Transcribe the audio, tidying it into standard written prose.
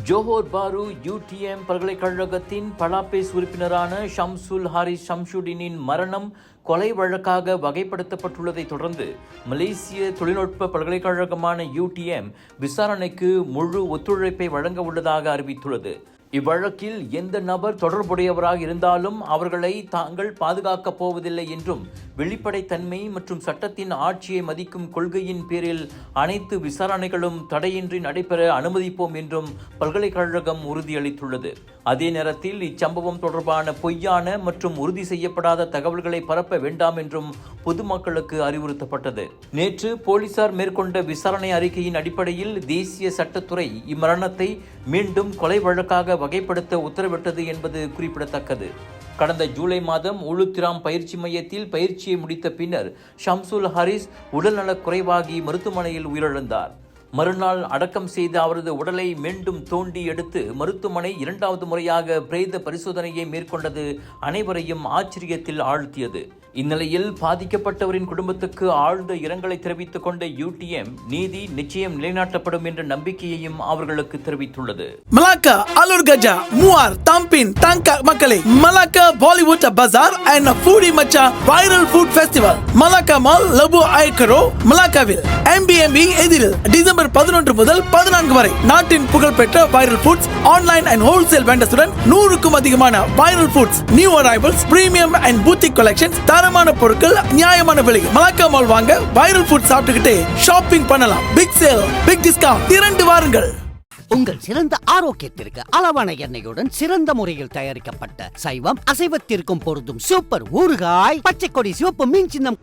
Johor பாரு UTM பல்கலைக்கழகத்தின் பலாபேஸ் உறுப்பினரான ஷம்சுல் ஹாரிஸ் ஷம்சுடினின் மரணம் கொலை வழக்காக வகைப்படுத்தப்பட்டுள்ளதை தொடர்ந்து மலேசிய தொழில்நுட்ப பல்கலைக்கழகமான UTM விசாரணைக்கு முழு ஒத்துழைப்பை வழங்க உள்ளதாக அறிவித்துள்ளது. இவ்வழக்கில் எந்த நபர் தொடர்புடையவராக இருந்தாலும் அவர்களை தாங்கள் பாதுகாக்கப் போவதில்லை என்றும் வெளிப்படைத்தன்மை மற்றும் சட்டத்தின் ஆட்சியை மதிக்கும் கொள்கையின் பேரில் அனைத்து விசாரணைகளும் தடையின்றி நடைபெற அனுமதிப்போம் என்றும் பல்கலைக்கழகம் உறுதியளித்துள்ளது. அதே நேரத்தில் இச்சம்பவம் தொடர்பான பொய்யான மற்றும் உறுதி செய்யப்படாத தகவல்களை பரப்ப வேண்டாம் என்றும் பொதுமக்களுக்கு அறிவுறுத்தப்பட்டது. நேற்று போலீசார் மேற்கொண்ட விசாரணை அறிக்கையின் அடிப்படையில் தேசிய சட்டத்துறை இம்மரணத்தை மீண்டும் கொலை வழக்காக வகைப்படுத்த உத்தரவிட்டது என்பது குறிப்பிடத்தக்கது. கடந்த ஜூலை மாதம் உளுத்திராம் பயிற்சி மையத்தில் பயிற்சியை முடித்த பின்னர் ஷம்சுல் ஹாரிஸ் உடல்நலக் குறைவாகி மருத்துவமனையில் உயிரிழந்தார். மறுநாள் அடக்கம் செய்த அவரது உடலை மீண்டும் தோண்டி எடுத்து மருத்துவமனை 2வது முறையாக பிரேத பரிசோதனையை மேற்கொண்டது அனைவரையும் ஆச்சரியத்தில் ஆழ்த்தியது. இந்நிலையில் பாதிக்கப்பட்டவரின் குடும்பத்துக்கு ஆழ்ந்த இரங்கலை தெரிவித்துக் கொண்ட UTM நீதி நிச்சயம் நிலைநாட்டப்படும் என்ற நம்பிக்கையையும் அவர்களுக்கு தெரிவித்துள்ளது. மலாக்கா அலூர் கஜா முவார் தம்பின் தங்க மக்களே, Malacca Bollywood Bazaar and foodie மச்சா viral food festival Malacca mall Lebuh Ayer Keroh மலாக்காவில் MBMB எதிரில் டிசம்பர் 11 முதல் 14 வரை நாட்டின் புகழ்பெற்ற viral foods online and wholesale வெண்டர்ஸுடன் 100க்கும் அதிகமான viral foods new arrivals premium and boutique collections தரமான பொருட்கள் நியாயமான விலை. மலாக்கா மால் வாங்க வைரல் ஃபுட் சாப்பிட்டுக்கிட்டே ஷாப்பிங் பண்ணலாம். பிக் சேல் பிக் டிஸ்கவுண்ட் திரண்டு வாருங்கள். உங்கள் சிறந்த ஆரோக்கியத்திற்கு அளவான எண்ணெயுடன் சிறந்த முறையில் தயாரிக்கப்பட்ட சைவம் அசைவத்திற்கும் பொருந்தும் சூப்பர் ஊறுகாய் பச்சை கொடி சிவப்பு மீன் சின்னம்